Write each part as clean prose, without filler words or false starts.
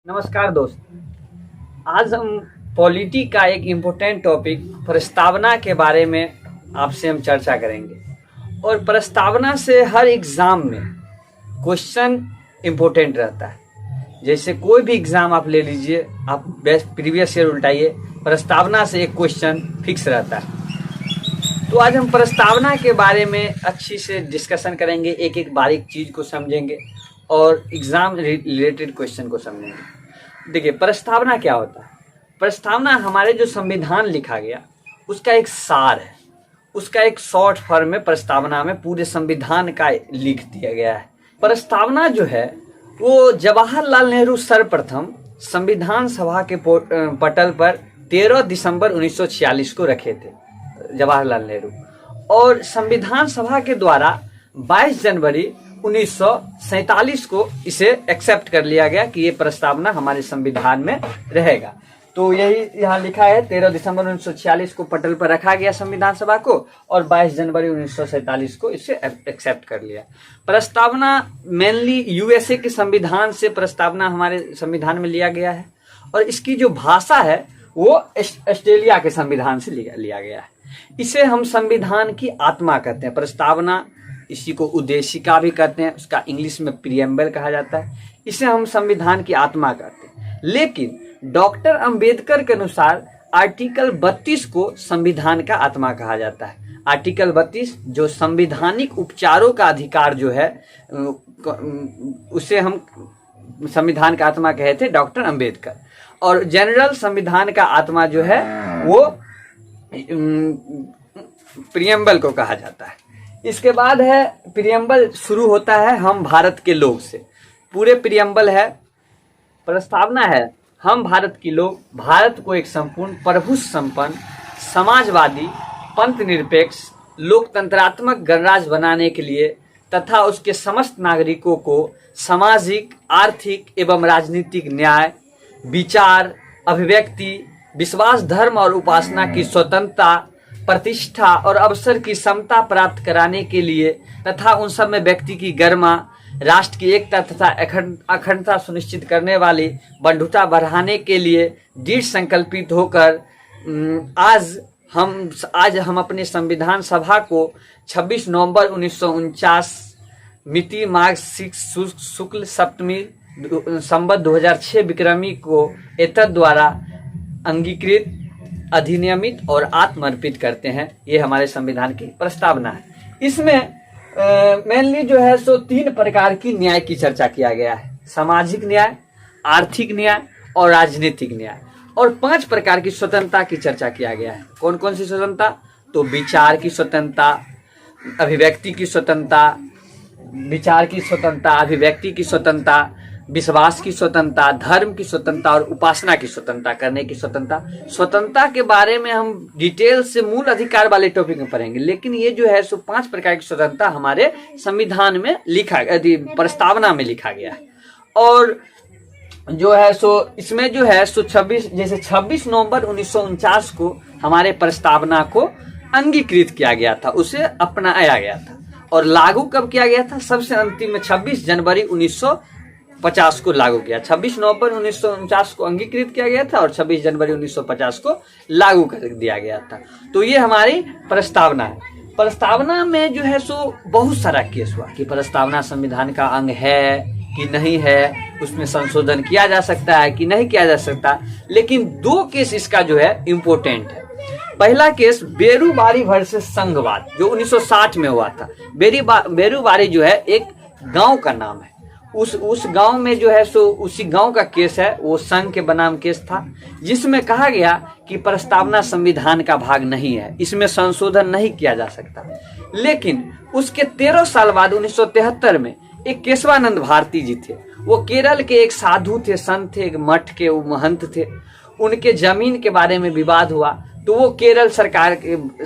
नमस्कार दोस्त। आज हम पॉलिटी का एक इम्पोर्टेंट टॉपिक प्रस्तावना के बारे में आपसे हम चर्चा करेंगे। और प्रस्तावना से हर एग्ज़ाम में क्वेश्चन इम्पोर्टेंट रहता है। जैसे कोई भी एग्ज़ाम आप ले लीजिए, आप प्रीवियस ईयर उल्टाइए, प्रस्तावना से एक क्वेश्चन फिक्स रहता है। तो आज हम प्रस्तावना के बारे में अच्छी से डिस्कशन करेंगे, एक एक बारीक चीज़ को समझेंगे और एग्ज़ाम रिलेटेड क्वेश्चन को समझेंगे। देखिए, प्रस्तावना क्या होता है। प्रस्तावना हमारे जो संविधान लिखा गया उसका एक सार है, उसका एक शॉर्ट फॉर्म में प्रस्तावना में पूरे संविधान का लिख दिया गया है। प्रस्तावना जो है वो जवाहरलाल नेहरू सर्वप्रथम संविधान सभा के पटल पर 13 दिसंबर 1946 को रखे थे जवाहरलाल नेहरू, और संविधान सभा के द्वारा 22 जनवरी 1947 को इसे एक्सेप्ट कर लिया गया कि ये प्रस्तावना हमारे संविधान में रहेगा। तो यही यहाँ लिखा है, 13 दिसंबर 1946 को पटल पर रखा गया संविधान सभा को, और 22 जनवरी 1947 को इसे एक्सेप्ट कर लिया। प्रस्तावना मेनली यूएसए के संविधान से प्रस्तावना हमारे संविधान में लिया गया है, और इसकी जो भाषा है वो ऑस्ट्रेलिया के संविधान से लिया गया है। इसे हम संविधान की आत्मा कहते हैं। प्रस्तावना, इसी को उद्देशिका भी कहते हैं, उसका इंग्लिश में प्रीएम्बल कहा जाता है। इसे हम संविधान की आत्मा कहते हैं। लेकिन डॉक्टर अंबेडकर के अनुसार आर्टिकल 32 को संविधान का आत्मा कहा जाता है। आर्टिकल 32 जो संवैधानिक उपचारों का अधिकार जो है उसे हम संविधान का आत्मा कहे थे डॉक्टर अंबेडकर। और जनरल संविधान का आत्मा जो है वो प्रीएम्बल को कहा जाता है। इसके बाद है प्रीएम्बल, शुरू होता है हम भारत के लोग से। पूरे प्रीएम्बल है, प्रस्तावना है हम भारत के लोग भारत को एक संपूर्ण प्रभु संपन्न समाजवादी पंथ निरपेक्ष लोकतंत्रात्मक गणराज्य बनाने के लिए तथा उसके समस्त नागरिकों को सामाजिक, आर्थिक एवं राजनीतिक न्याय, विचार, अभिव्यक्ति, विश्वास, धर्म और उपासना की स्वतंत्रता, प्रतिष्ठा और अवसर की समता प्राप्त कराने के लिए तथा उन सब में व्यक्ति की गरिमा, राष्ट्र की एकता तथा अखंडता सुनिश्चित करने वाली बंधुता बढ़ाने के लिए दृढ़ संकल्पित होकर आज हम अपने संविधान सभा को 26 नवंबर 1949 मिति माघ शुक्ल सप्तमी संवत 2006 विक्रमी को एतद द्वारा अंगीकृत, अधिनियमित और आत्मर्पित करते हैं। ये हमारे संविधान की प्रस्तावना है। इसमें मेनली जो है सो 3 प्रकार की न्याय की चर्चा किया गया है। सामाजिक न्याय, आर्थिक न्याय और राजनीतिक न्याय। और 5 प्रकार की स्वतंत्रता की चर्चा किया गया है। कौन कौन सी स्वतंत्रता? तो विचार की स्वतंत्रता, अभिव्यक्ति की स्वतंत्रता, विचार की स्वतंत्रता, अभिव्यक्ति की स्वतंत्रता, विश्वास की स्वतंत्रता, धर्म की स्वतंत्रता और उपासना की स्वतंत्रता करने की स्वतंत्रता। स्वतंत्रता के बारे में हम डिटेल से मूल अधिकार वाले टॉपिक में पढ़ेंगे, लेकिन ये जो है सो 5 प्रकार की स्वतंत्रता हमारे संविधान में प्रस्तावना में लिखा गया है। और जो है सो इसमें जो है सो 26 नवंबर 1949 को हमारे प्रस्तावना को अंगीकृत किया गया था, उसे अपनाया गया था। और लागू कब किया गया था? सबसे अंतिम में 26 जनवरी 1950 को लागू किया। 26 नवंबर 1949 को अंगीकृत किया गया था और 26 जनवरी 1950 को लागू कर दिया गया था। तो ये हमारी प्रस्तावना है। प्रस्तावना में जो है सो बहुत सारा केस हुआ कि प्रस्तावना संविधान का अंग है कि नहीं है, उसमें संशोधन किया जा सकता है कि नहीं किया जा सकता। लेकिन 2 केस इसका जो है इम्पोर्टेंट है। पहला केस बेरूबारी वर्सेस संघवाद जो 1960 में हुआ था। बेरूबारी जो है एक गांव का नाम है। उस गांव में जो है सो उसी गांव का केस है, वो संघ के बनाम केस था, जिसमें कहा गया कि प्रस्तावना संविधान का भाग नहीं है, इसमें संशोधन नहीं किया जा सकता। लेकिन उसके 13 साल बाद 1973 में एक केशवानंद भारती जी थे। वो केरल के एक साधु थे, संत थे, एक मठ के महंत थे। उनके जमीन के बारे में विवाद हुआ तो वो केरल सरकार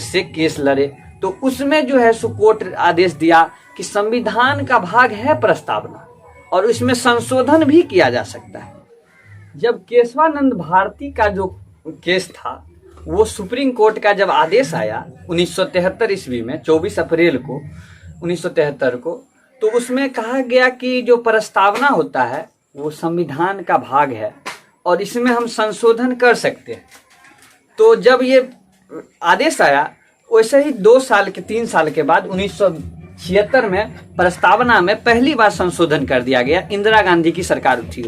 से केस लड़े। तो उसमें जो है सो कोर्ट आदेश दिया कि संविधान का भाग है प्रस्तावना और इसमें संशोधन भी किया जा सकता है। जब केशवानंद भारती का जो केस था वो सुप्रीम कोर्ट का जब आदेश आया 1973 ईस्वी में 24 अप्रैल को 1973 को, तो उसमें कहा गया कि जो प्रस्तावना होता है वो संविधान का भाग है और इसमें हम संशोधन कर सकते हैं। तो जब ये आदेश आया वैसे ही 2 साल के 3 साल के बाद 1976 में प्रस्तावना में पहली बार संशोधन कर दिया गया। इंदिरा गांधी की सरकार थी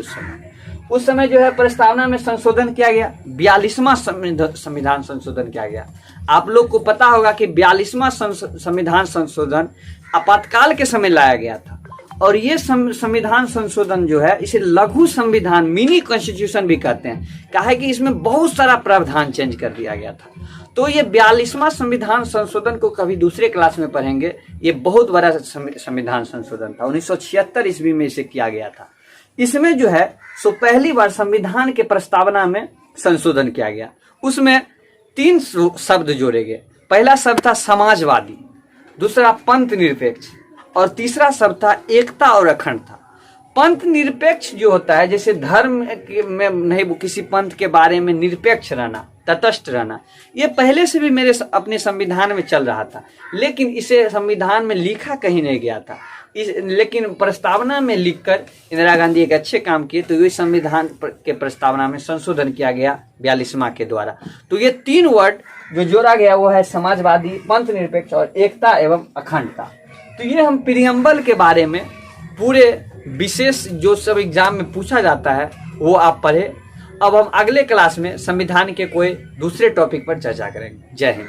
उस समय जो है प्रस्तावना में संशोधन किया गया, 42वां संविधान संशोधन किया गया। आप लोग को पता होगा कि 42वां संविधान संशोधन आपातकाल के समय लाया गया था और ये संविधान संशोधन जो है इसे लघु संविधान मिनी कॉन्स्टिट्यूशन भी कहते हैं, कहा है कि इसमें बहुत सारा प्रावधान चेंज कर दिया गया था। तो ये 42वां संविधान संशोधन को कभी दूसरे क्लास में पढ़ेंगे, ये बहुत बड़ा संविधान संशोधन था। 1976 ईस्वी में इसे किया गया था। इसमें जो है सो पहली बार संविधान के प्रस्तावना में संशोधन किया गया। उसमें 3 शब्द जोड़े गए। पहला शब्द था समाजवादी, दूसरा पंथ निरपेक्ष और तीसरा शब्द था एकता और अखंडता। पंथ निरपेक्ष जो होता है, जैसे धर्म में नहीं, किसी पंथ के बारे में निरपेक्ष रहना, तटस्थ रहना, ये पहले से भी मेरे अपने संविधान में चल रहा था, लेकिन इसे संविधान में लिखा कहीं नहीं गया था। लेकिन प्रस्तावना में लिखकर इंदिरा गांधी एक अच्छे काम किए, तो ये संविधान के प्रस्तावना में संशोधन किया गया 42वां के द्वारा। तो ये 3 वर्ड जो जोड़ा गया वो है समाजवादी, पंथ निरपेक्ष और एकता एवं अखंडता। तो ये हम प्रियम्बल के बारे में पूरे विशेष जो सब एग्जाम में पूछा जाता है वो आप पढ़े। अब हम अगले क्लास में संविधान के कोई दूसरे टॉपिक पर चर्चा करेंगे। जय हिंद।